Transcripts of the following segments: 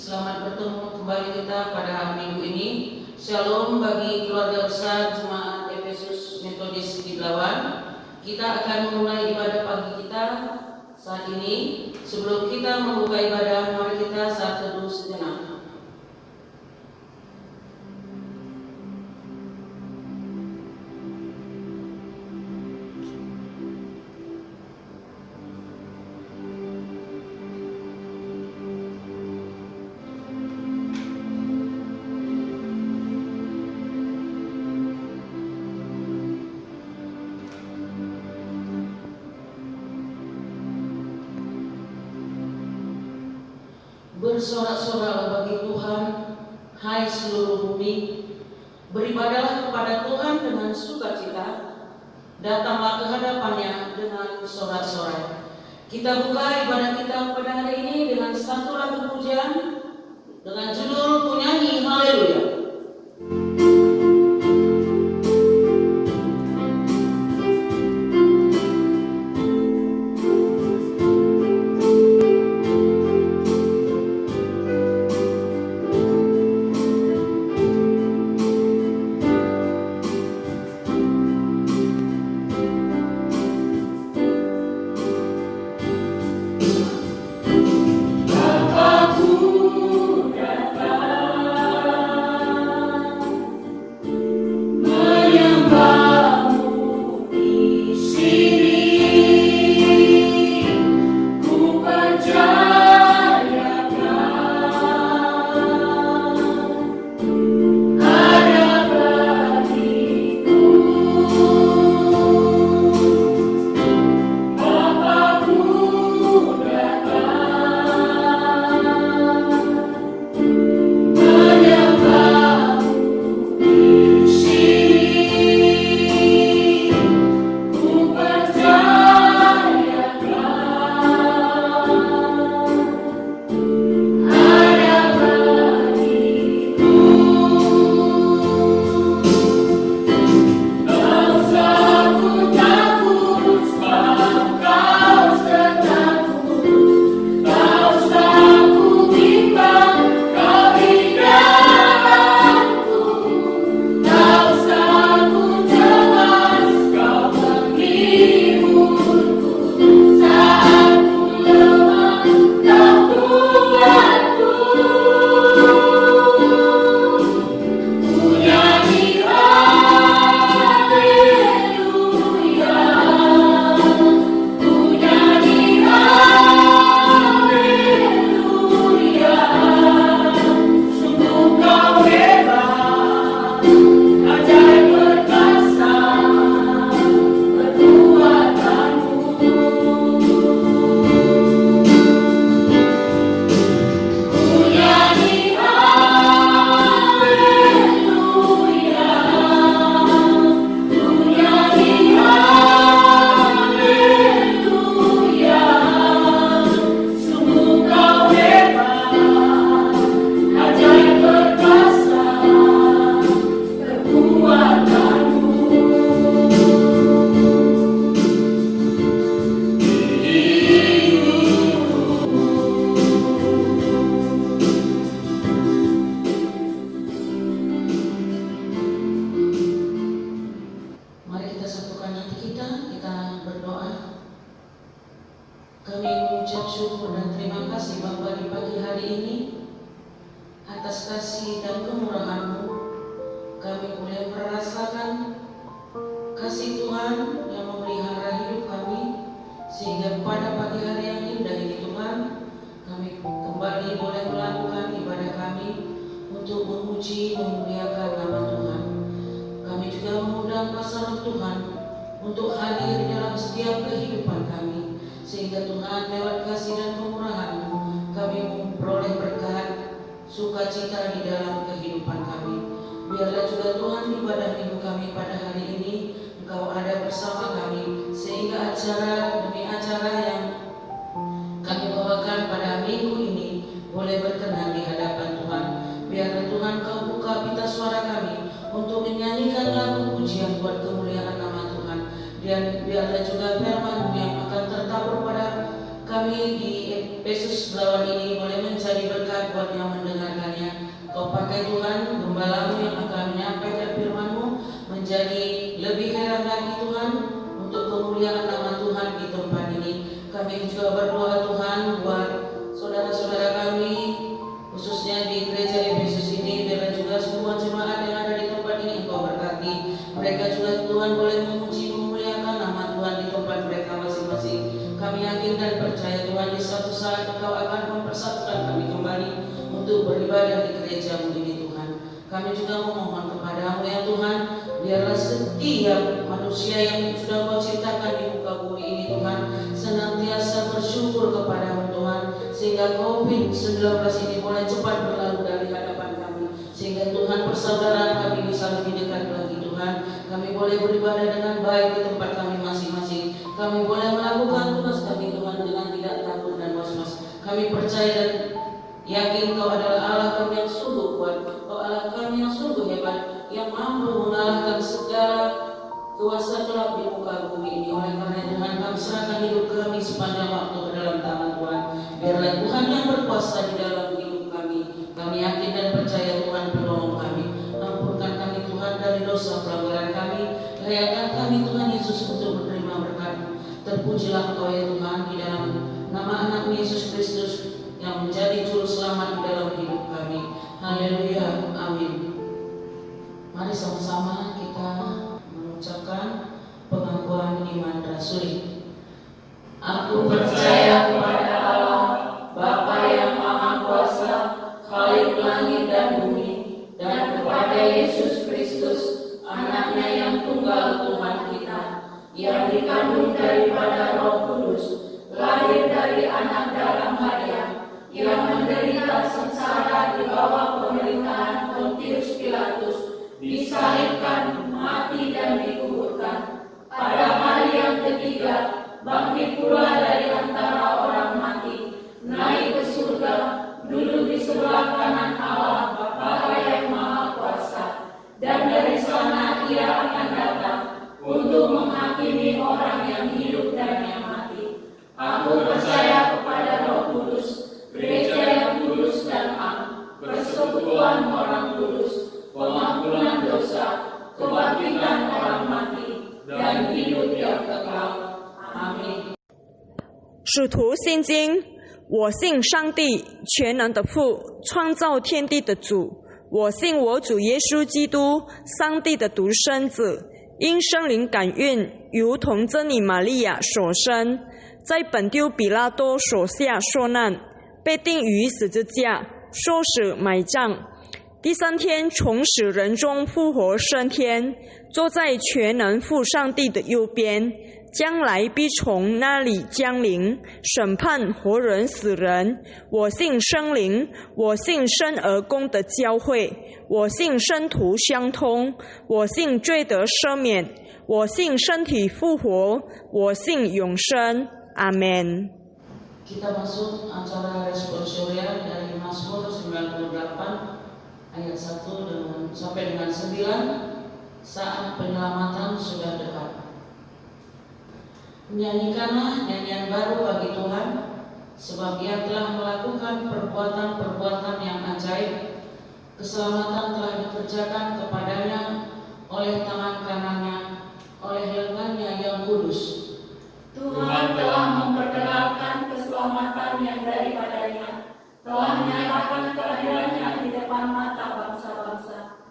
Selamat bertemu kembali kita pada minggu ini. Shalom bagi keluarga besar Jemaat Efesus Metodis di Belawan. Kita akan memulai ibadah pagi kita saat ini. Sebelum kita membuka ibadah, mari kita saat teduh sejenak. Bersorak-soraklah bagi Tuhan, hai seluruh bumi. Beribadahlah kepada Tuhan dengan sukacita. Datanglah ke hadapannya dengan sorak-sorai. Kita buka ibadah kita pada hari ini dengan satu lagu pujian dengan judul Kunyanyi Haleluya. Efesus Belawan ini boleh menjadi berkat buat yang pakai Tuhan gembalamu yang akan menyampaikan firman-Mu menjadi lebih heran lagi Tuhan untuk kemuliaan nama Tuhan di tempat ini. Kami juga berdoa Tuhan buat saudara-saudara kami khususnya di gereja Efesus ini, biarlah juga semua jemaat yang ada di tempat ini Engkau berkati. Mereka juga Tuhan boleh memuji memuliakan nama Tuhan di tempat mereka masing-masing. Kami yakin dan percaya Tuhan di suatu saat Engkau akan mempersatukan kami kembali untuk beribadah di gereja-Mu ini Tuhan. Kami juga memohon kepada-Mu ya Tuhan, biarlah setiap manusia yang sudah Kau ciptakan di muka bumi ini Tuhan senantiasa bersyukur kepada-Mu Tuhan, sehingga COVID-19 ini boleh cepat berlalu dari hadapan kami, sehingga Tuhan persaudaraan kami bisa lebih dekat lagi Tuhan. Kami boleh beribadah dengan baik di tempat kami masing-masing. Kami boleh melakukan tugas kami Tuhan dengan tidak takut dan was-was. Kami percaya dan yakin Kau adalah Allah kami yang sungguh kuat, Kau Allah kami yang sungguh hebat, yang mampu mengalahkan segala kuasa gelap di muka bumi ini. Oleh karena Tuhan, kami serahkan hidup kami sepanjang waktu ke dalam tangan Tuhan. Biarlah Tuhan yang berkuasa di dalam hidup kami. Kami yakin dan percaya Tuhan penolong kami. Ampunkan kami Tuhan dari dosa pelanggaran kami. Layakkan kami Tuhan Yesus untuk menerima berkat-Mu. Terpujilah Engkau ya Tuhan di dalam nama anak Yesus Kristus yang menjadi juru selamat di dalam hidup kami. Haleluya, amin. Mari sama-sama kita mengucapkan pengakuan iman rasuli. Aku percaya kepada Allah, Bapa yang Maha Kuasa, Khalik langit dan bumi, dan kepada Yesus Kristus, Anaknya yang tunggal Tuhan kita, yang dikandung daripada Roh Kudus, lahir dari anak darah Maria, yang menderita sengsara di bawah pemerintahan Pontius Pilatus, disalibkan, mati dan dikuburkan. Pada hari yang ketiga, bangkit pula dari antara orang mati, naik ke surga, duduk di sebelah kanan Allah Bapa yang Maha Kuasa, dan dari sana Ia akan datang untuk menghakimi orang yang hidup dan yang mati. Aku percaya kepada Roh Kudus, gereja yang kudus dan am, persekutuan orang kudus, pengampunan dosa, kebangkitan orang mati, dan hidup yang kekal. Amin. 使徒信经，我信上帝全能的父，创造天地的主。我信我主耶稣基督，上帝的独生子，因圣灵感孕，如同真理玛利亚所生，在本丢比拉多手下受难，被钉于十字架，受死埋葬。第三天从死人中复活升天，坐在全能父上帝的右边，将来必从那里降临，审判活人死人。我信圣灵，我信生而公的教会，我信圣徒相通，我信罪得赦免，我信身体复活，我信永生。阿们。 Kita masuk acara responsorial dari Mazmur 98 ayat 1 sampai dengan 9. Saat penyelamatan sudah dekat. Nyanyikanlah nyanyian baru bagi Tuhan, sebab Ia telah melakukan perbuatan-perbuatan yang ajaib. Keselamatan telah dikerjakan kepadanya oleh tangan kanannya, oleh lengannya yang kudus. Tuhan telah memperkenalkan keselamatan yang daripadanya, telah menyatakan keadilannya di depan mata bangsa-bangsa.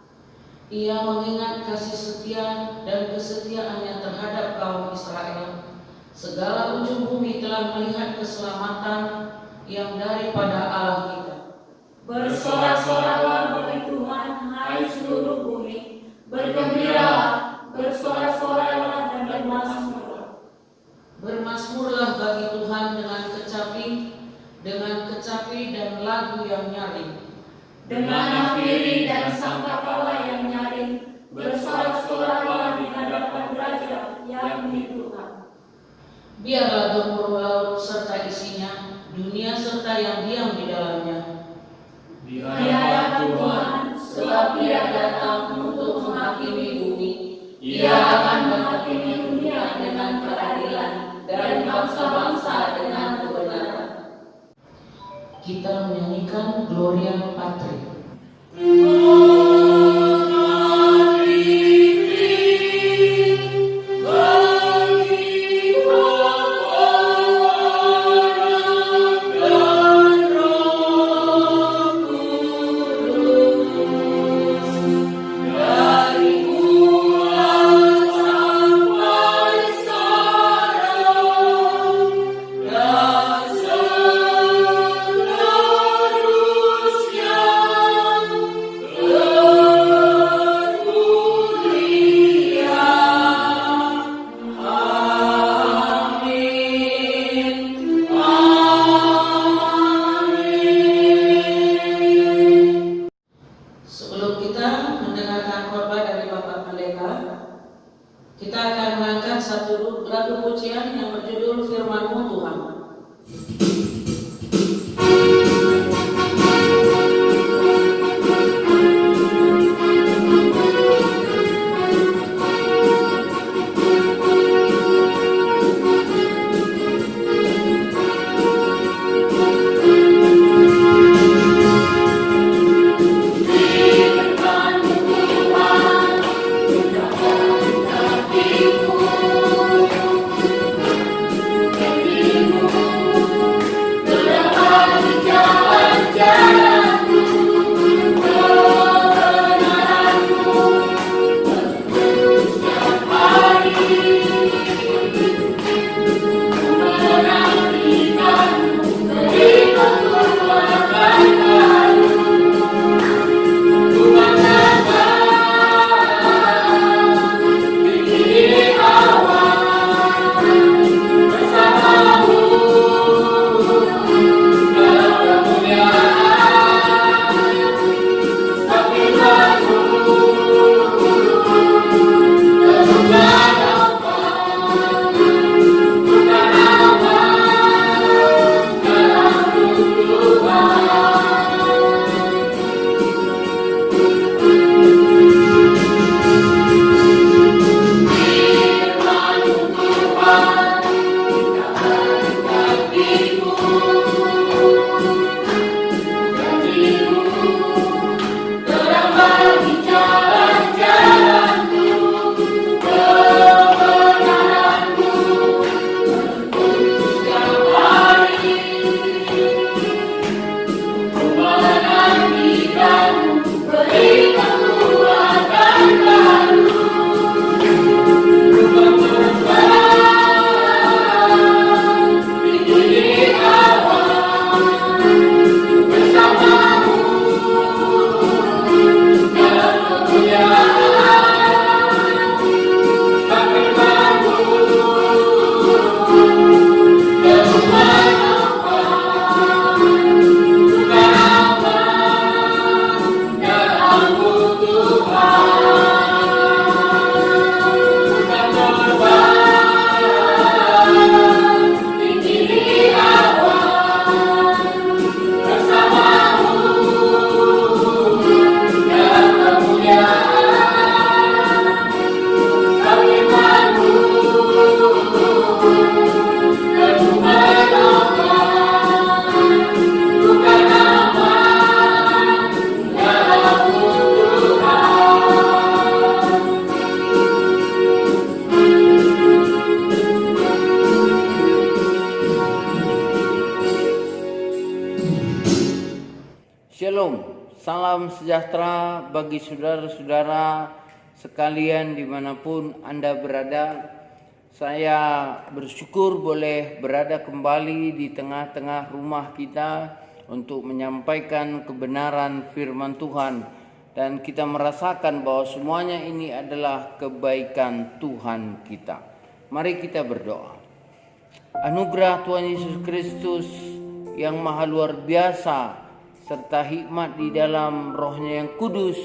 Ia mengingat kasih setia dan kesetiaannya terhadap kaum Israel. Segala ujung bumi telah melihat keselamatan yang daripada Allah kita. Bersorak-soraklah bagi Tuhan, hai seluruh bumi. Bergembiralah, bersorak-soraklah dan bermasmurlah. Bermasmurlah bagi Tuhan dengan kecapi dan lagu yang nyaring. Dengan nafiri dan sangkakala yang nyaring, bersorak-soraklah di hadapan Raja yang diturunkan. Biarlah gemuruh laut serta isinya, dunia serta yang diam di dalamnya. Di hadapan Tuhan, sebab Ia datang untuk menghakimi bumi. Ia akan menghakimi dunia dengan keadilan dan bangsa-bangsa dengan kebenaran. Kita menyanyikan Gloria Patri. Sebelum kita mendengarkan khotbah dari Bapak Pendeta, kita akan mengangkat satu lagu pujian yang berjudul Firman-Mu Tuhan. Shalom, salam sejahtera bagi saudara-saudara sekalian dimanapun Anda berada. Saya bersyukur boleh berada kembali di tengah-tengah rumah kita untuk menyampaikan kebenaran firman Tuhan. Dan kita merasakan bahwa semuanya ini adalah kebaikan Tuhan kita. Mari kita berdoa. Anugerah Tuhan Yesus Kristus yang maha luar biasa, serta hikmat di dalam Roh-Nya yang kudus,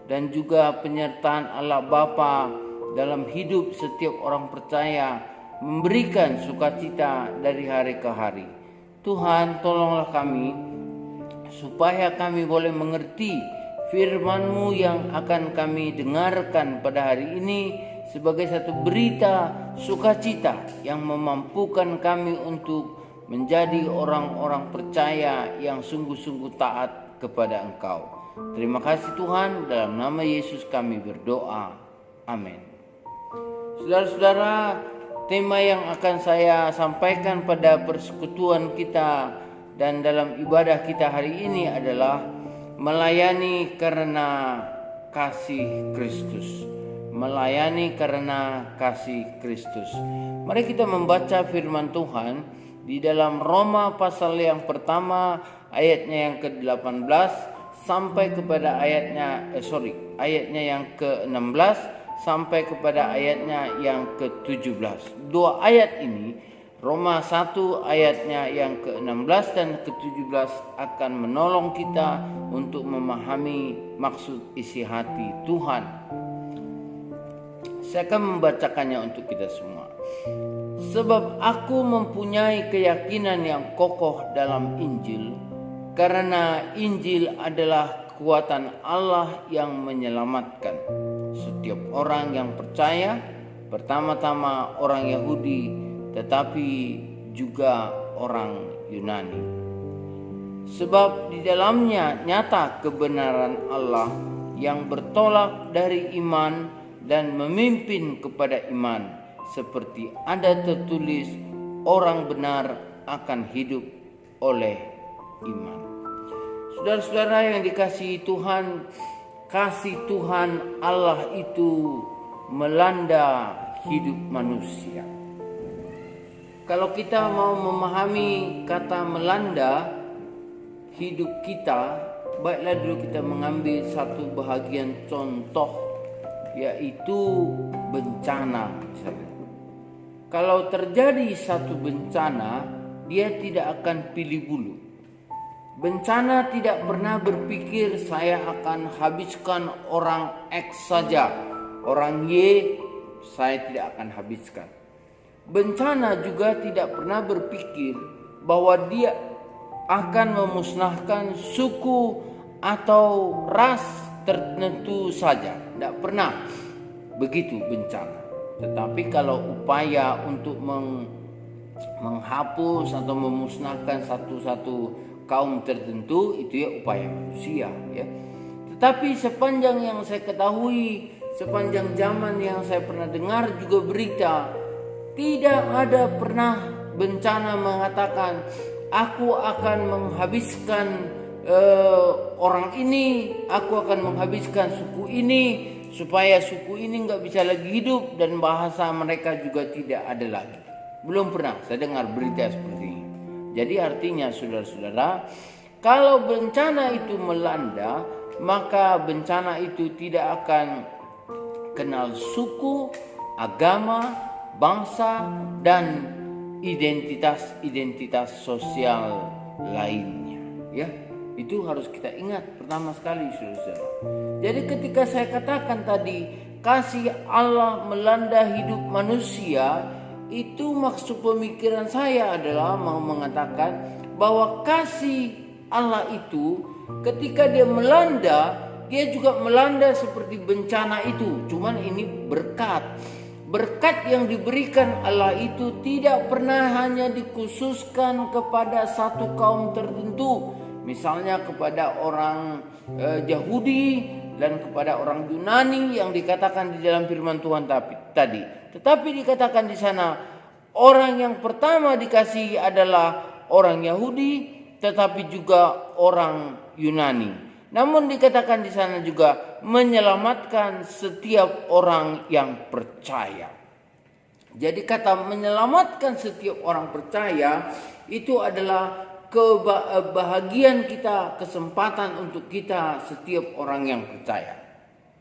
dan juga penyertaan Allah Bapa dalam hidup setiap orang percaya, memberikan sukacita dari hari ke hari. Tuhan, tolonglah kami supaya kami boleh mengerti firman-Mu yang akan kami dengarkan pada hari ini sebagai satu berita sukacita yang memampukan kami untuk menjadi orang-orang percaya yang sungguh-sungguh taat kepada Engkau. Terima kasih Tuhan, dalam nama Yesus kami berdoa. Amin. Saudara-saudara, tema yang akan saya sampaikan pada persekutuan kita dan dalam ibadah kita hari ini adalah melayani karena kasih Kristus. Melayani karena kasih Kristus. Mari kita membaca firman Tuhan di dalam Roma pasal yang pertama ayatnya yang ke-18 sampai kepada ayatnya yang ke-16 sampai kepada ayatnya yang ke-17. Dua ayat ini, Roma 1 ayatnya yang ke-16 dan ke-17 akan menolong kita untuk memahami maksud isi hati Tuhan. Saya akan membacakannya untuk kita semua. Sebab aku mempunyai keyakinan yang kokoh dalam Injil, karena Injil adalah kekuatan Allah yang menyelamatkan setiap orang yang percaya, pertama-tama orang Yahudi, tetapi juga orang Yunani. Sebab di dalamnya nyata kebenaran Allah yang bertolak dari iman dan memimpin kepada iman, seperti ada tertulis, orang benar akan hidup oleh iman. Saudara-saudara yang dikasihi Tuhan, kasih Tuhan Allah itu melanda hidup manusia. Kalau kita mau memahami kata melanda hidup kita, baiklah dulu kita mengambil satu bahagian contoh, yaitu bencana misalnya. Kalau terjadi satu bencana, dia tidak akan pilih bulu. Bencana tidak pernah berpikir saya akan habiskan orang X saja, orang Y saya tidak akan habiskan. Bencana juga tidak pernah berpikir bahwa dia akan memusnahkan suku atau ras tertentu saja. Tidak pernah begitu bencana. Tetapi kalau upaya untuk menghapus atau memusnahkan satu kaum tertentu, itu ya upaya manusia, ya. Tetapi sepanjang yang saya ketahui, sepanjang zaman yang saya pernah dengar juga berita, tidak ada pernah bencana mengatakan aku akan menghabiskan orang ini, aku akan menghabiskan suku ini supaya suku ini nggak bisa lagi hidup dan bahasa mereka juga tidak ada lagi. Belum pernah saya dengar berita seperti ini. Jadi artinya saudara-saudara, kalau bencana itu melanda, maka bencana itu tidak akan kenal suku, agama, bangsa, dan identitas sosial lainnya. Ya, itu harus kita ingat pertama sekali saudara-saudara. Jadi ketika saya katakan tadi, kasih Allah melanda hidup manusia, itu maksud pemikiran saya adalah mau mengatakan bahwa kasih Allah itu ketika dia melanda, dia juga melanda seperti bencana itu. Cuman ini berkat. Berkat yang diberikan Allah itu tidak pernah hanya dikhususkan kepada satu kaum tertentu. Misalnya kepada orang Yahudi dan kepada orang Yunani yang dikatakan di dalam firman Tuhan tadi. Tetapi dikatakan di sana orang yang pertama dikasihi adalah orang Yahudi, tetapi juga orang Yunani. Namun dikatakan di sana juga menyelamatkan setiap orang yang percaya. Jadi kata menyelamatkan setiap orang percaya itu adalah kebahagiaan kita, kesempatan untuk kita setiap orang yang percaya.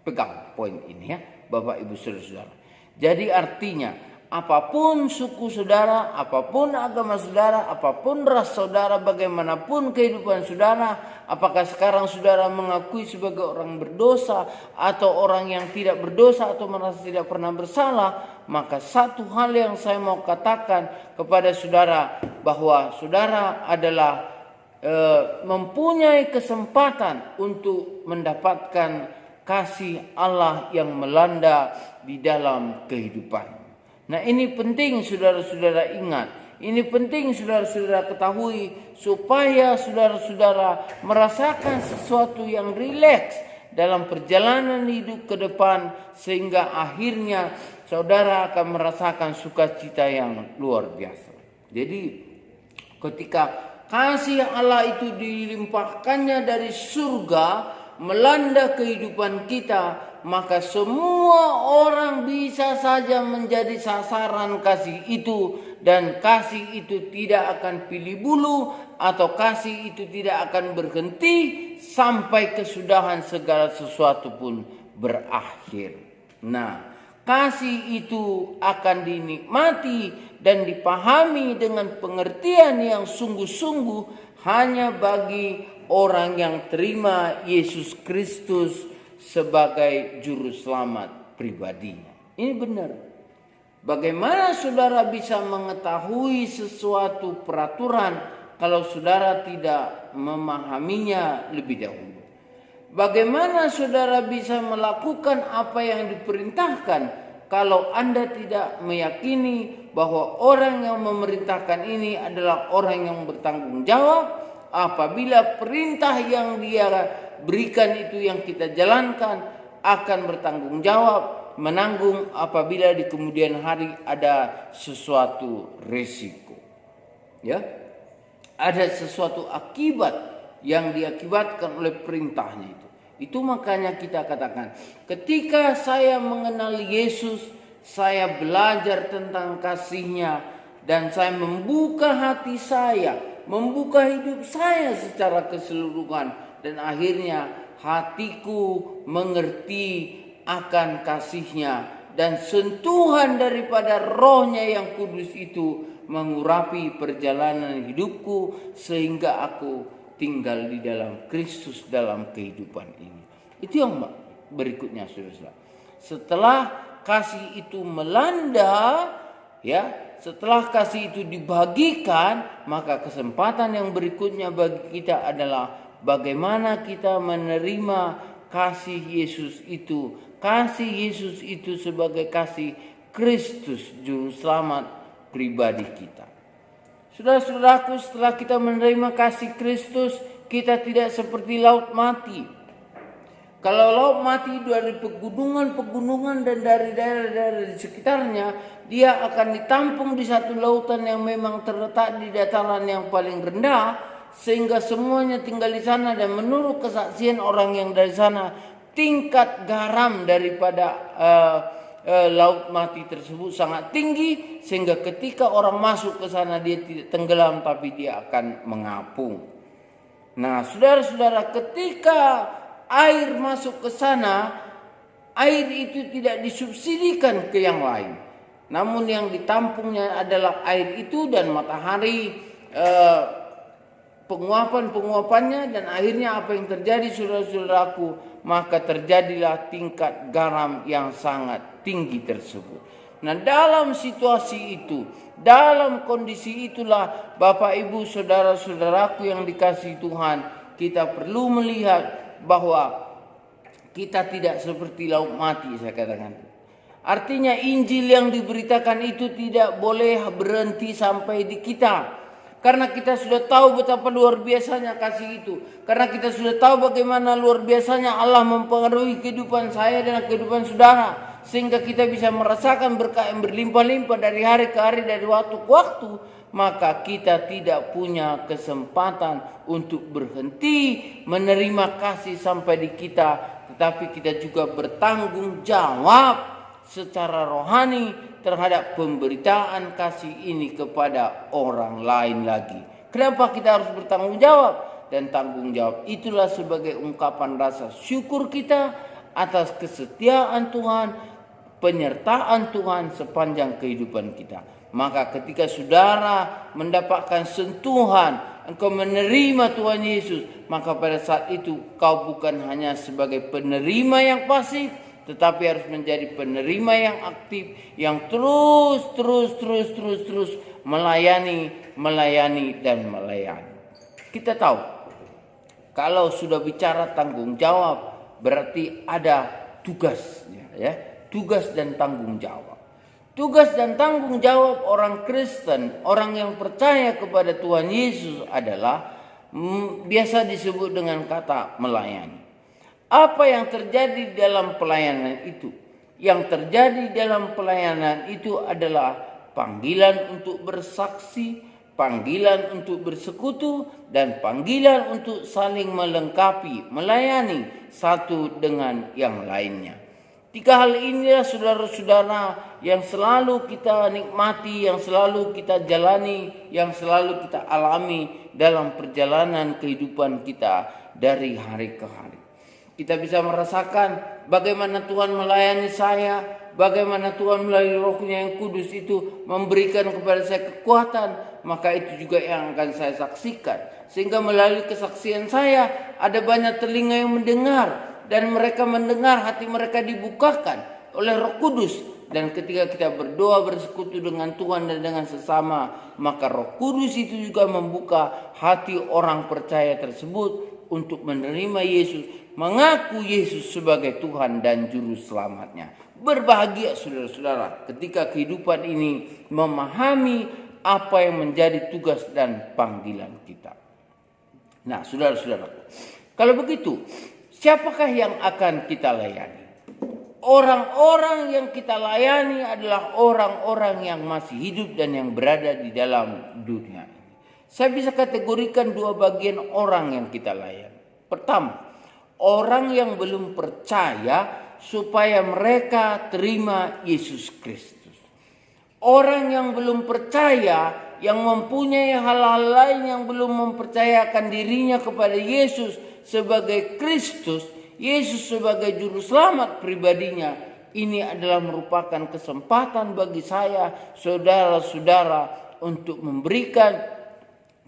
Pegang poin ini ya, Bapak Ibu Saudara-saudara. Jadi artinya apapun suku saudara, apapun agama saudara, apapun ras saudara, bagaimanapun kehidupan saudara, apakah sekarang saudara mengakui sebagai orang berdosa atau orang yang tidak berdosa atau merasa tidak pernah bersalah, maka satu hal yang saya mau katakan kepada saudara, bahwa saudara adalah mempunyai kesempatan untuk mendapatkan kasih Allah yang melanda di dalam kehidupan. Nah, ini penting saudara-saudara ingat. Ini penting saudara-saudara ketahui supaya saudara-saudara merasakan sesuatu yang rileks dalam perjalanan hidup ke depan, sehingga akhirnya saudara akan merasakan sukacita yang luar biasa. Jadi ketika kasih Allah itu dilimpahkannya dari surga melanda kehidupan kita, maka semua orang bisa saja menjadi sasaran kasih itu, dan kasih itu tidak akan pilih bulu, atau kasih itu tidak akan berhenti sampai kesudahan segala sesuatu pun berakhir. Nah, kasih itu akan dinikmati dan dipahami dengan pengertian yang sungguh-sungguh hanya bagi orang yang terima Yesus Kristus sebagai juru selamat pribadinya. Ini benar. Bagaimana saudara bisa mengetahui sesuatu peraturan kalau saudara tidak memahaminya lebih dahulu? Bagaimana saudara bisa melakukan apa yang diperintahkan kalau Anda tidak meyakini bahwa orang yang memerintahkan ini adalah orang yang bertanggung jawab? Apabila perintah yang dia berikan itu yang kita jalankan, akan bertanggung jawab, menanggung apabila di kemudian hari ada sesuatu resiko. Ya, ada sesuatu akibat yang diakibatkan oleh perintahnya itu. Itu makanya kita katakan, ketika saya mengenal Yesus, saya belajar tentang kasih-Nya, dan saya membuka hati saya, membuka hidup saya secara keseluruhan, dan akhirnya hatiku mengerti akan kasih-Nya, dan sentuhan daripada Roh-Nya yang kudus itu mengurapi perjalanan hidupku, sehingga aku tinggal di dalam Kristus dalam kehidupan ini. Itu yang berikutnya, saudara. Setelah kasih itu melanda, ya, setelah kasih itu dibagikan, maka kesempatan yang berikutnya bagi kita adalah bagaimana kita menerima kasih Yesus itu. Kasih Yesus itu sebagai kasih Kristus juru selamat pribadi kita. Saudara-saudaraku, setelah kita menerima kasih Kristus, kita tidak seperti laut mati. Kalau laut mati dari pegunungan-pegunungan dan dari daerah-daerah di sekitarnya, dia akan ditampung di satu lautan yang memang terletak di dataran yang paling rendah, sehingga semuanya tinggal di sana. Dan menurut kesaksian orang yang dari sana, tingkat garam daripada laut mati tersebut sangat tinggi, sehingga ketika orang masuk ke sana dia tidak tenggelam, tapi dia akan mengapung. Nah, saudara-saudara, ketika air masuk ke sana, air itu tidak disubsidikan ke yang lain, namun yang ditampungnya adalah air itu dan matahari, penguapan-penguapannya, dan akhirnya apa yang terjadi, saudara-saudaraku? Maka terjadilah tingkat garam yang sangat tinggi tersebut. Nah, dalam situasi itu, dalam kondisi itulah Bapak Ibu saudara-saudaraku yang dikasihi Tuhan, kita perlu melihat bahwa kita tidak seperti laut mati, saya katakan. Artinya Injil yang diberitakan itu tidak boleh berhenti sampai di kita. Karena kita sudah tahu betapa luar biasanya kasih itu. Karena kita sudah tahu bagaimana luar biasanya Allah mempengaruhi kehidupan saya dan kehidupan saudara. Sehingga kita bisa merasakan berkah yang berlimpah-limpah dari hari ke hari, dari waktu ke waktu. Maka kita tidak punya kesempatan untuk berhenti menerima kasih sampai di kita. Tetapi kita juga bertanggung jawab secara rohani terhadap pemberitaan kasih ini kepada orang lain lagi. Kenapa kita harus bertanggung jawab? Dan tanggung jawab itulah sebagai ungkapan rasa syukur kita atas kesetiaan Tuhan, penyertaan Tuhan sepanjang kehidupan kita. Maka ketika saudara mendapatkan sentuhan, engkau menerima Tuhan Yesus, maka pada saat itu kau bukan hanya sebagai penerima yang pasif, tetapi harus menjadi penerima yang aktif, yang terus melayani dan melayani. Kita tahu, kalau sudah bicara tanggung jawab, berarti ada tugas, ya, tugas dan tanggung jawab. Tugas dan tanggung jawab orang Kristen, orang yang percaya kepada Tuhan Yesus adalah biasa disebut dengan kata melayani. Apa yang terjadi dalam pelayanan itu? Yang terjadi dalam pelayanan itu adalah panggilan untuk bersaksi, panggilan untuk bersekutu, dan panggilan untuk saling melengkapi, melayani satu dengan yang lainnya. 3 hal inilah saudara-saudara yang selalu kita nikmati, yang selalu kita jalani, yang selalu kita alami dalam perjalanan kehidupan kita dari hari ke hari. Kita bisa merasakan bagaimana Tuhan melayani saya, bagaimana Tuhan melalui Roh-Nya yang kudus itu memberikan kepada saya kekuatan, maka itu juga yang akan saya saksikan. Sehingga melalui kesaksian saya ada banyak telinga yang mendengar, dan mereka mendengar, hati mereka dibukakan oleh Roh Kudus. Dan ketika kita berdoa bersekutu dengan Tuhan dan dengan sesama, maka Roh Kudus itu juga membuka hati orang percaya tersebut untuk menerima Yesus, mengaku Yesus sebagai Tuhan dan Juru Selamatnya. Berbahagia saudara-saudara ketika kehidupan ini memahami apa yang menjadi tugas dan panggilan kita. Nah, saudara-saudara, kalau begitu, siapakah yang akan kita layani? Orang-orang yang kita layani adalah orang-orang yang masih hidup dan yang berada di dalam dunia ini. Saya bisa kategorikan 2 bagian orang yang kita layani. Pertama, orang yang belum percaya supaya mereka terima Yesus Kristus. Orang yang belum percaya, yang mempunyai hal-hal lain yang belum mempercayakan dirinya kepada Yesus sebagai Kristus, Yesus sebagai juru selamat pribadinya, ini adalah merupakan kesempatan bagi saya, saudara-saudara, untuk memberikan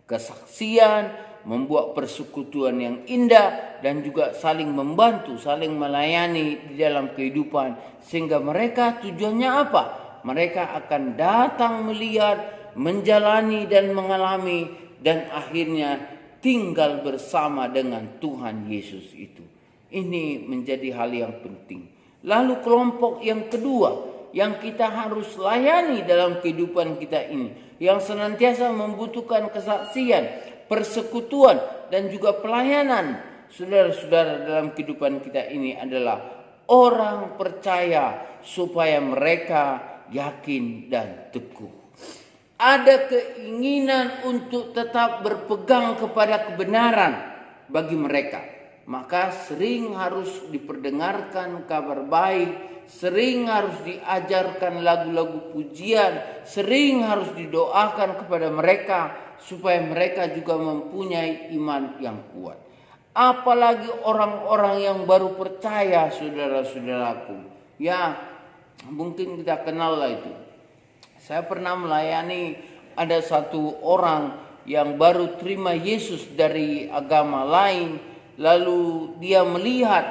kesaksian, membuat persekutuan yang indah, dan juga saling membantu, saling melayani di dalam kehidupan. Sehingga mereka tujuannya apa? Mereka akan datang melihat, menjalani dan mengalami, dan akhirnya tinggal bersama dengan Tuhan Yesus itu. Ini menjadi hal yang penting. Lalu kelompok yang kedua yang kita harus layani dalam kehidupan kita ini, yang senantiasa membutuhkan kesaksian, persekutuan, dan juga pelayanan saudara-saudara dalam kehidupan kita ini adalah orang percaya supaya mereka yakin dan teguh. Ada keinginan untuk tetap berpegang kepada kebenaran bagi mereka. Maka sering harus diperdengarkan kabar baik, sering harus diajarkan lagu-lagu pujian, sering harus didoakan kepada mereka supaya mereka juga mempunyai iman yang kuat. Apalagi orang-orang yang baru percaya, saudara-saudaraku. Ya, mungkin kita kenal lah itu. Saya pernah melayani ada satu orang yang baru terima Yesus dari agama lain. Lalu dia melihat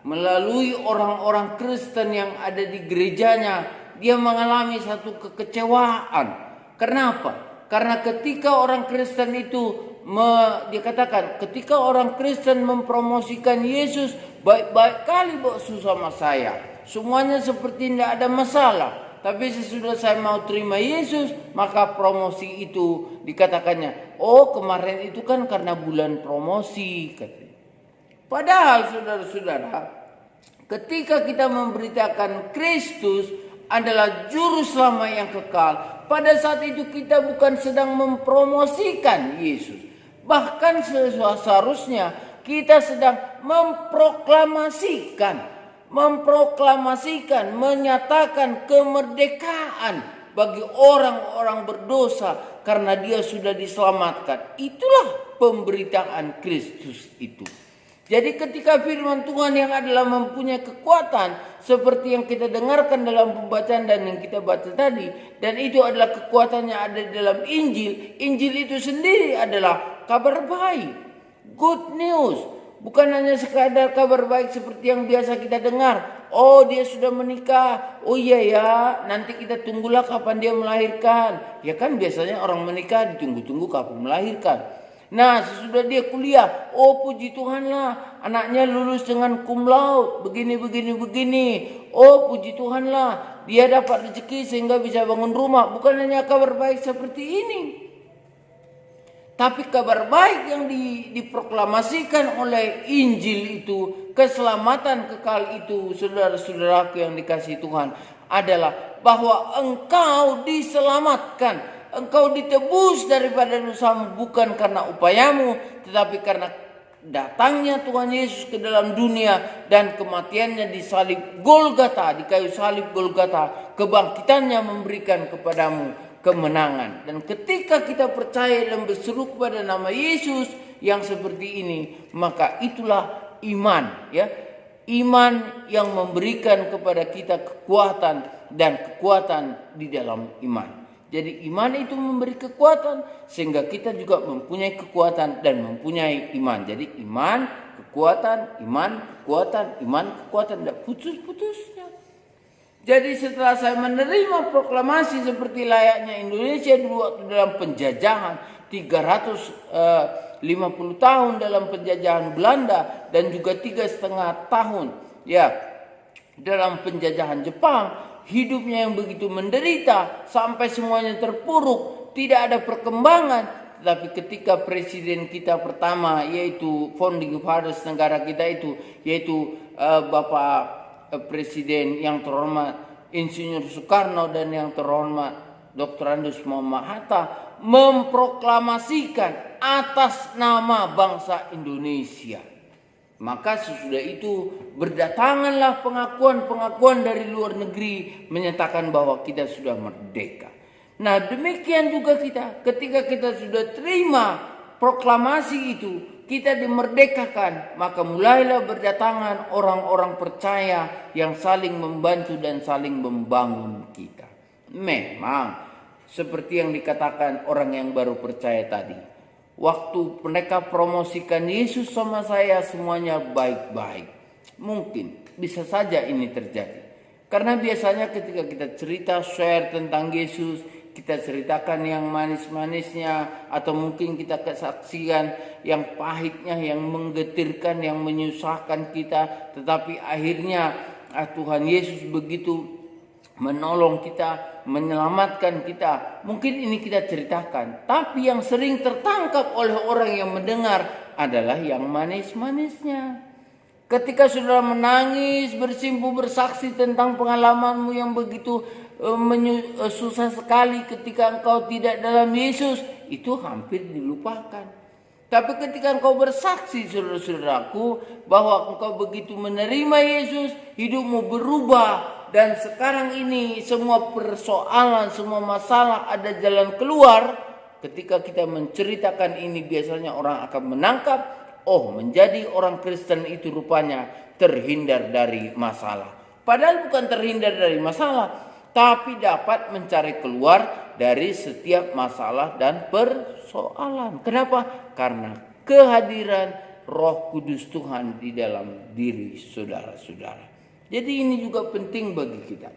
melalui orang-orang Kristen yang ada di gerejanya, dia mengalami satu kekecewaan. Kenapa? Karena ketika orang Kristen itu dikatakan, ketika orang Kristen mempromosikan Yesus, baik-baik kali boksu sama saya, semuanya seperti tidak ada masalah. Tapi sesudah saya mau terima Yesus, maka promosi itu dikatakannya, oh kemarin itu kan karena bulan promosi, katanya. Padahal saudara-saudara, ketika kita memberitakan Kristus adalah juru selamat yang kekal, pada saat itu kita bukan sedang mempromosikan Yesus. Bahkan seharusnya kita sedang memproklamasikan, menyatakan kemerdekaan bagi orang-orang berdosa karena dia sudah diselamatkan. Itulah pemberitaan Kristus itu. Jadi ketika firman Tuhan yang adalah mempunyai kekuatan seperti yang kita dengarkan dalam pembacaan dan yang kita baca tadi, dan itu adalah kekuatannya ada di dalam Injil. Injil itu sendiri adalah kabar baik, good news. Bukan hanya sekadar kabar baik seperti yang biasa kita dengar. Oh, dia sudah menikah. Oh iya ya, nanti kita tunggulah kapan dia melahirkan. Ya kan biasanya orang menikah ditunggu-tunggu kapan melahirkan. Nah, sesudah dia kuliah, oh puji Tuhan lah, anaknya lulus dengan cum laude, begini. Oh puji Tuhan lah, dia dapat rezeki sehingga bisa bangun rumah. Bukan hanya kabar baik seperti ini, tapi kabar baik yang diproklamasikan oleh Injil itu, keselamatan kekal itu, saudara-saudaraku yang dikasihi Tuhan, adalah bahwa engkau diselamatkan. Engkau ditebus daripada dosamu bukan karena upayamu, tetapi karena datangnya Tuhan Yesus ke dalam dunia dan kematiannya di salib Golgota, di kayu salib Golgota, kebangkitannya memberikan kepadamu kemenangan. Dan ketika kita percaya dan berseru kepada nama Yesus yang seperti ini, maka itulah iman, ya. Iman yang memberikan kepada kita kekuatan dan kekuatan di dalam iman. Jadi iman itu memberi kekuatan sehingga kita juga mempunyai kekuatan dan mempunyai iman. Jadi iman, kekuatan, tidak putus-putusnya. Jadi setelah saya menerima proklamasi seperti layaknya Indonesia dulu waktu dalam penjajahan 350 tahun dalam penjajahan Belanda dan juga 3,5 tahun ya dalam penjajahan Jepang. Hidupnya yang begitu menderita sampai semuanya terpuruk, tidak ada perkembangan. Tetapi ketika presiden kita pertama, yaitu founding fathers negara kita itu, yaitu Bapak Presiden yang terhormat Insinyur Soekarno dan yang terhormat Dr. Andes Muhammad Hatta, memproklamasikan atas nama bangsa Indonesia. Maka sesudah itu berdatanganlah pengakuan-pengakuan dari luar negeri menyatakan bahwa kita sudah merdeka. Nah, demikian juga kita, ketika kita sudah terima proklamasi itu, kita dimerdekakan, maka mulailah berdatangan orang-orang percaya yang saling membantu dan saling membangun kita. Memang seperti yang dikatakan orang yang baru percaya tadi, waktu mereka promosikan Yesus sama saya semuanya baik-baik. Mungkin bisa saja ini terjadi. Karena biasanya ketika kita cerita share tentang Yesus, kita ceritakan yang manis-manisnya, atau mungkin kita kesaksian yang pahitnya, yang menggetirkan, yang menyusahkan kita. Tetapi akhirnya Tuhan Yesus begitu menolong kita, menyelamatkan kita. Mungkin ini kita ceritakan. Tapi yang sering tertangkap oleh orang yang mendengar adalah yang manis-manisnya. Ketika saudara menangis, bersimpuh, bersaksi tentang pengalamanmu yang begitu susah sekali ketika engkau tidak dalam Yesus, itu hampir dilupakan. Tapi ketika engkau bersaksi, saudara-saudaraku, bahwa engkau begitu menerima Yesus, hidupmu berubah. Dan sekarang ini semua persoalan, semua masalah ada jalan keluar. Ketika kita menceritakan ini, biasanya orang akan menangkap, oh, menjadi orang Kristen itu rupanya terhindar dari masalah. Padahal bukan terhindar dari masalah, tapi dapat mencari keluar dari setiap masalah dan persoalan. Kenapa? Karena kehadiran Roh Kudus Tuhan di dalam diri saudara-saudara. Jadi ini juga penting bagi kita.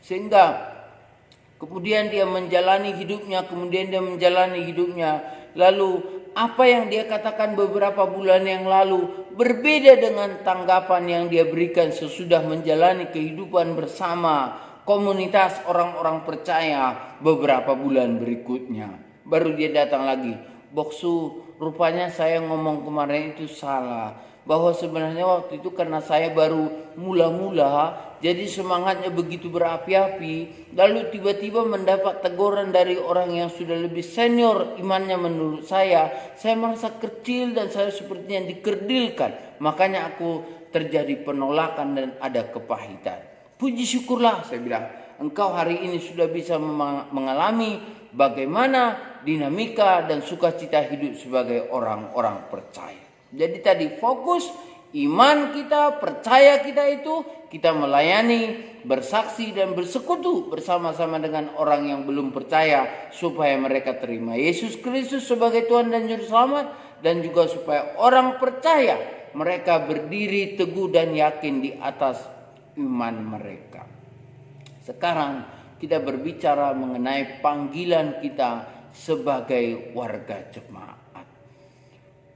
Sehingga kemudian dia menjalani hidupnya, lalu apa yang dia katakan beberapa bulan yang lalu berbeda dengan tanggapan yang dia berikan sesudah menjalani kehidupan bersama komunitas orang-orang percaya beberapa bulan berikutnya. Baru dia datang lagi, Boksu, rupanya saya ngomong kemarin itu salah. Bahwa sebenarnya waktu itu karena saya baru mula-mula, jadi semangatnya begitu berapi-api. Lalu tiba-tiba mendapat teguran dari orang yang sudah lebih senior imannya menurut saya. Saya merasa kecil dan saya sepertinya dikerdilkan. Makanya aku terjadi penolakan dan ada kepahitan. Puji syukurlah, saya bilang. Engkau hari ini sudah bisa mengalami bagaimana dinamika dan sukacita hidup sebagai orang-orang percaya. Jadi tadi fokus iman kita, percaya kita itu, kita melayani, bersaksi dan bersekutu bersama-sama dengan orang yang belum percaya supaya mereka terima Yesus Kristus sebagai Tuhan dan Juru Selamat, dan juga supaya orang percaya mereka berdiri teguh dan yakin di atas iman mereka. Sekarang kita berbicara mengenai panggilan kita sebagai warga jemaat.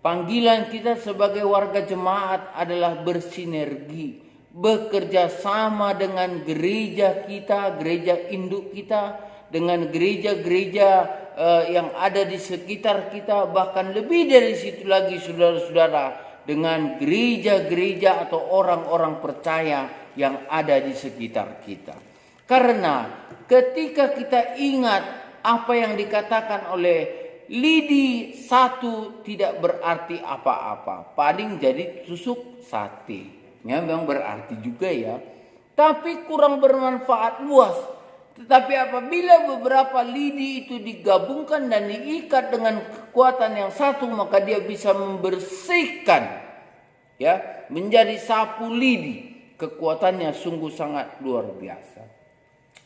Panggilan kita sebagai warga jemaat adalah bersinergi, bekerja sama dengan gereja kita, gereja induk kita, dengan gereja-gereja yang ada di sekitar kita, bahkan lebih dari situ lagi saudara-saudara, dengan gereja-gereja atau orang-orang percaya yang ada di sekitar kita. Karena ketika kita ingat apa yang dikatakan oleh lidi satu tidak berarti apa-apa, paling jadi tusuk sate. Ya, memang berarti juga ya, tapi kurang bermanfaat luas. Tetapi apabila beberapa lidi itu digabungkan dan diikat dengan kekuatan yang satu, maka dia bisa membersihkan, ya, menjadi sapu lidi. Kekuatannya sungguh sangat luar biasa.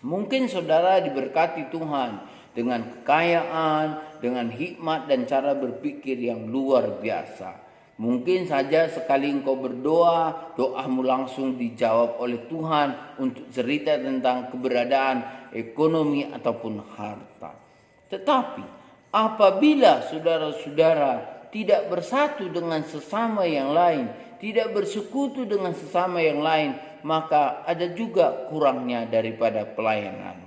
Mungkin saudara diberkati Tuhan dengan kekayaan, dengan hikmat dan cara berpikir yang luar biasa. Mungkin saja sekali engkau berdoa, doamu langsung dijawab oleh Tuhan untuk cerita tentang keberadaan ekonomi ataupun harta. Tetapi apabila saudara-saudara tidak bersatu dengan sesama yang lain, tidak bersekutu dengan sesama yang lain, maka ada juga kurangnya daripada pelayanan.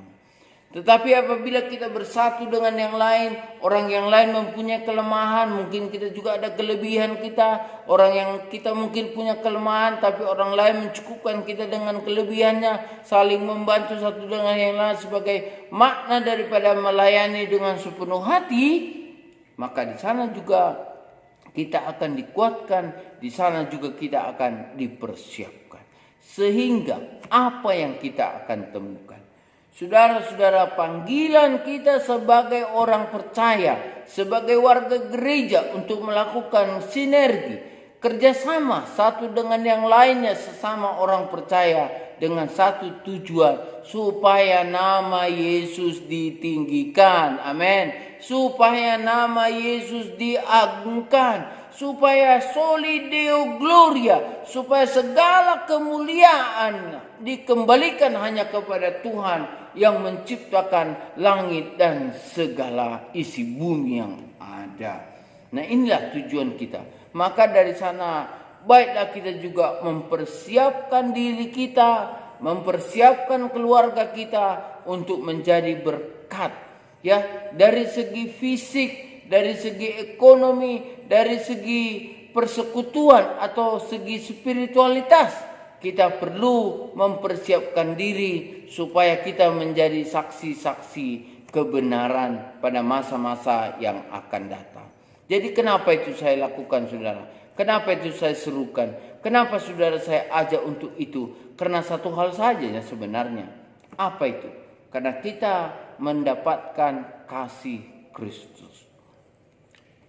Tetapi apabila kita bersatu dengan yang lain, orang yang lain mempunyai kelemahan, mungkin kita juga ada kelebihan kita. Orang yang kita mungkin punya kelemahan, tapi orang lain mencukupkan kita dengan kelebihannya. Saling membantu satu dengan yang lain sebagai makna daripada melayani dengan sepenuh hati. Maka di sana juga kita akan dikuatkan, di sana juga kita akan dipersiapkan. Sehingga apa yang kita akan temukan? Saudara-saudara, panggilan kita sebagai orang percaya, sebagai warga gereja untuk melakukan sinergi, kerjasama satu dengan yang lainnya sesama orang percaya dengan satu tujuan, supaya nama Yesus ditinggikan. Amin. Supaya nama Yesus diagungkan, supaya soli Deo gloria, supaya segala kemuliaan dikembalikan hanya kepada Tuhan yang menciptakan langit dan segala isi bumi yang ada. Nah, inilah tujuan kita. Maka dari sana baiklah kita juga mempersiapkan diri kita, mempersiapkan keluarga kita untuk menjadi berkat, ya, dari segi fisik, dari segi ekonomi, dari segi persekutuan atau segi spiritualitas. Kita perlu mempersiapkan diri supaya kita menjadi saksi-saksi kebenaran pada masa-masa yang akan datang. Jadi kenapa itu saya lakukan, saudara? Kenapa itu saya serukan? Kenapa saudara saya ajak untuk itu? Karena satu hal saja ya sebenarnya. Apa itu? Karena kita mendapatkan kasih Kristus.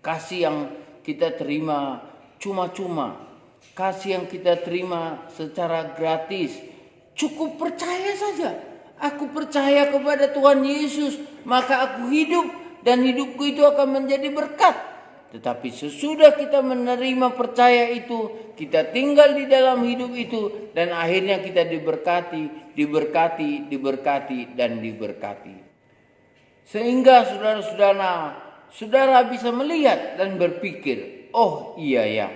Kasih yang kita terima cuma-cuma. Kasih yang kita terima secara gratis. Cukup percaya saja. Aku percaya kepada Tuhan Yesus, maka aku hidup dan hidupku itu akan menjadi berkat. Tetapi sesudah kita menerima percaya itu, kita tinggal di dalam hidup itu, dan akhirnya kita diberkati, dan diberkati. Sehingga saudara bisa melihat dan berpikir, oh iya ya,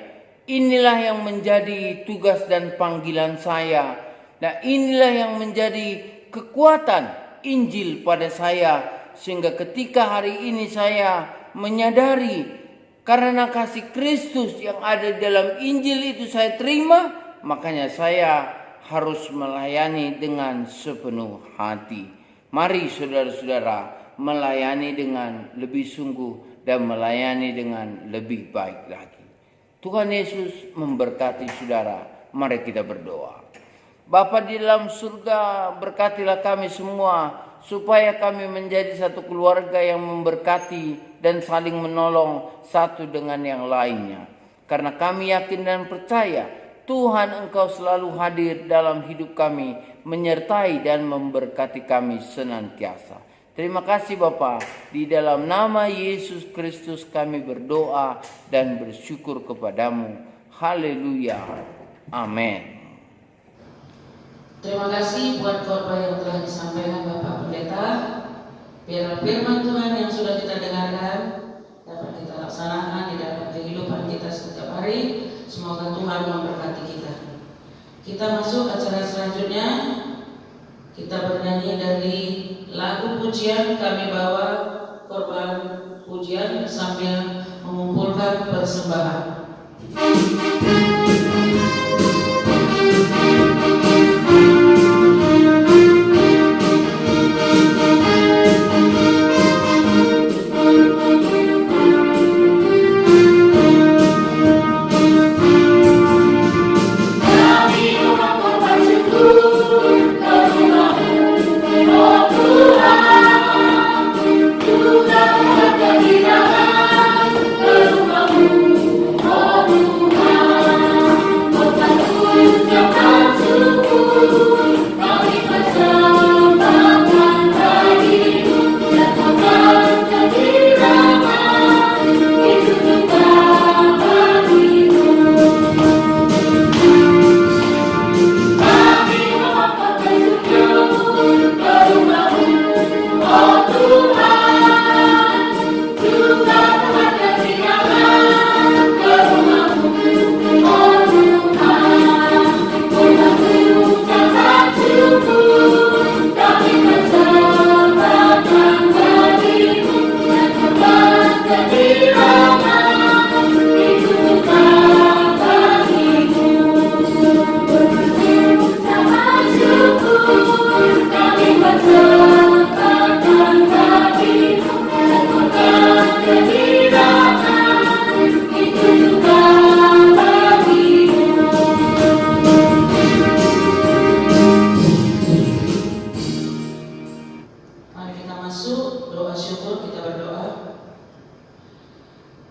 inilah yang menjadi tugas dan panggilan saya. Nah, inilah yang menjadi kekuatan Injil pada saya. Sehingga ketika hari ini saya menyadari karena kasih Kristus yang ada di dalam Injil itu saya terima, makanya saya harus melayani dengan sepenuh hati. Mari saudara-saudara melayani dengan lebih sungguh dan melayani dengan lebih baik lagi. Tuhan Yesus memberkati saudara. Mari kita berdoa. Bapa di dalam surga, berkatilah kami semua supaya kami menjadi satu keluarga yang memberkati dan saling menolong satu dengan yang lainnya. Karena kami yakin dan percaya Tuhan Engkau selalu hadir dalam hidup kami, menyertai dan memberkati kami senantiasa. Terima kasih Bapa, di dalam nama Yesus Kristus kami berdoa dan bersyukur kepadamu. Haleluya. Amin. Terima kasih buat khotbah yang telah disampaikan Bapak Pendeta. Biar firman Tuhan yang sudah kita dengarkan dapat kita laksanakan di dalam kehidupan kita hari. Semoga Tuhan memberkati kita. Kita masuk acara selanjutnya. Kita bernyanyi dari lagu pujian, kami bawa korban pujian sambil mengumpulkan persembahan.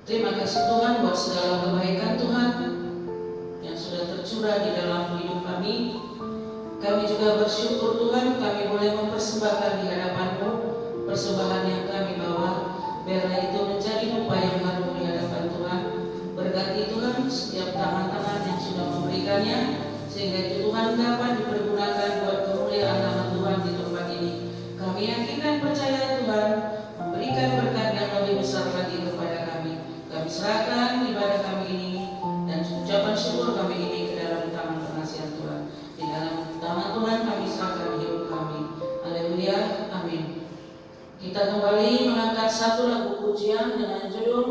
Terima kasih Tuhan buat segala kebaikan Tuhan yang sudah tercurah di dalam hidup kami. Kami juga bersyukur Tuhan kami boleh mempersembahkan di hadapan-Mu persembahan yang kami bawa, biarlah itu menjadi upaya yang harum di hadapan Tuhan. Berkati Tuhan setiap tangan-tangan yang sudah memberikannya, sehingga itu Tuhan dapat dipergunakan buat kemuliaan nama Tuhan di tempat ini. Kami yakin dan percaya Tuhan memberikan berkat yang lebih besar lagi kepada kami. Kami serahkan ibadah kami ini dan ucapan syukur kami ini ke dalam tangan pengasihan Tuhan. Di dalam tangan Tuhan kami serahkan hidup kami. Haleluya, amin. Kita kembali mengangkat satu lagu pujian dengan judul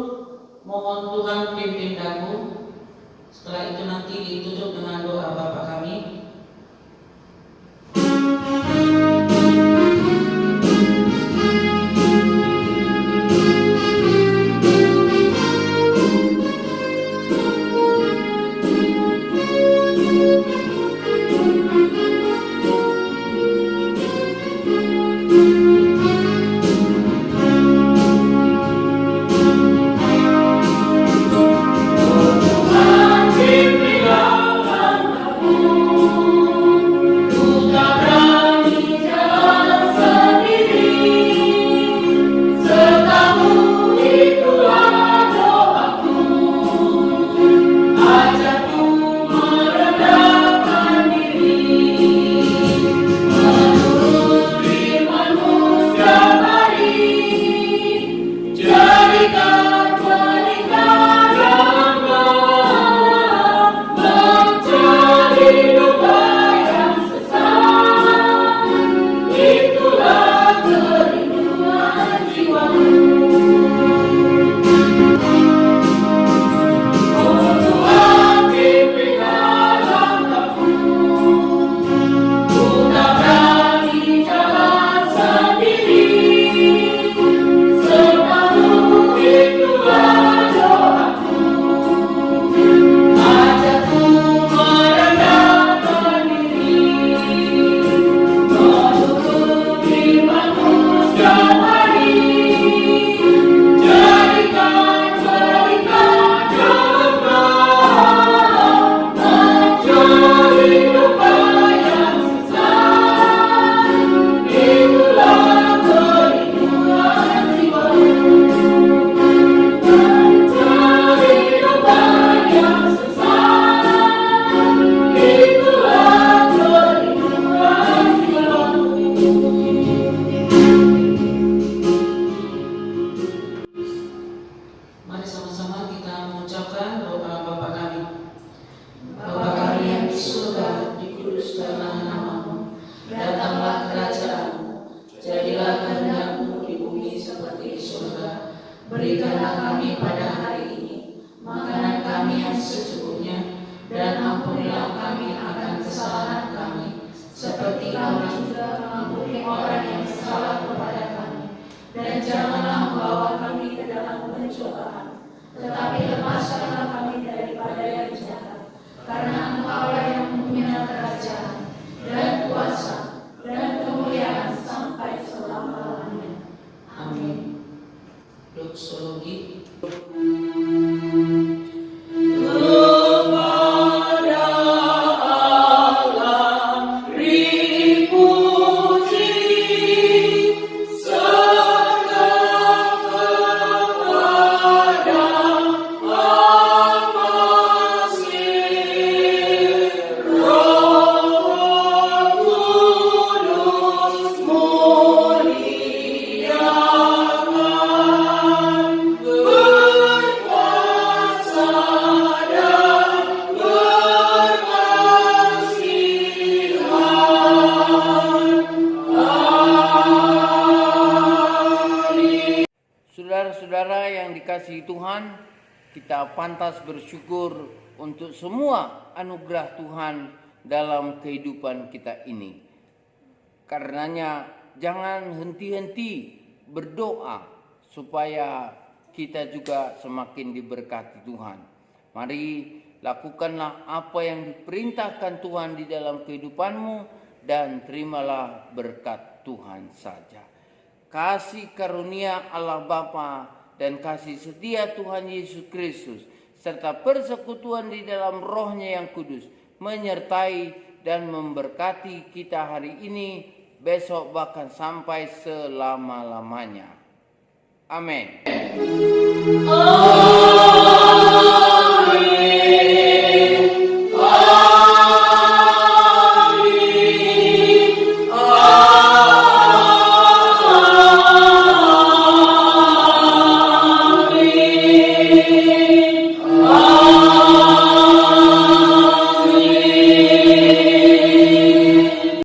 Mohon Tuhan Pimpin Daku. Setelah itu nanti ditutup dengan doa Bapa kami. Pimpinlah langkahku. saudara-saudara yang dikasihi Tuhan, kita pantas bersyukur untuk semua anugerah Tuhan dalam kehidupan kita ini. Karenanya jangan henti-henti berdoa supaya kita juga semakin diberkati Tuhan. Mari lakukanlah apa yang diperintahkan Tuhan di dalam kehidupanmu dan terimalah berkat Tuhan saja. Kasih karunia Allah Bapa dan kasih setia Tuhan Yesus Kristus serta persekutuan di dalam Roh-Nya yang kudus menyertai dan memberkati kita hari ini, besok bahkan sampai selama-lamanya. Amin.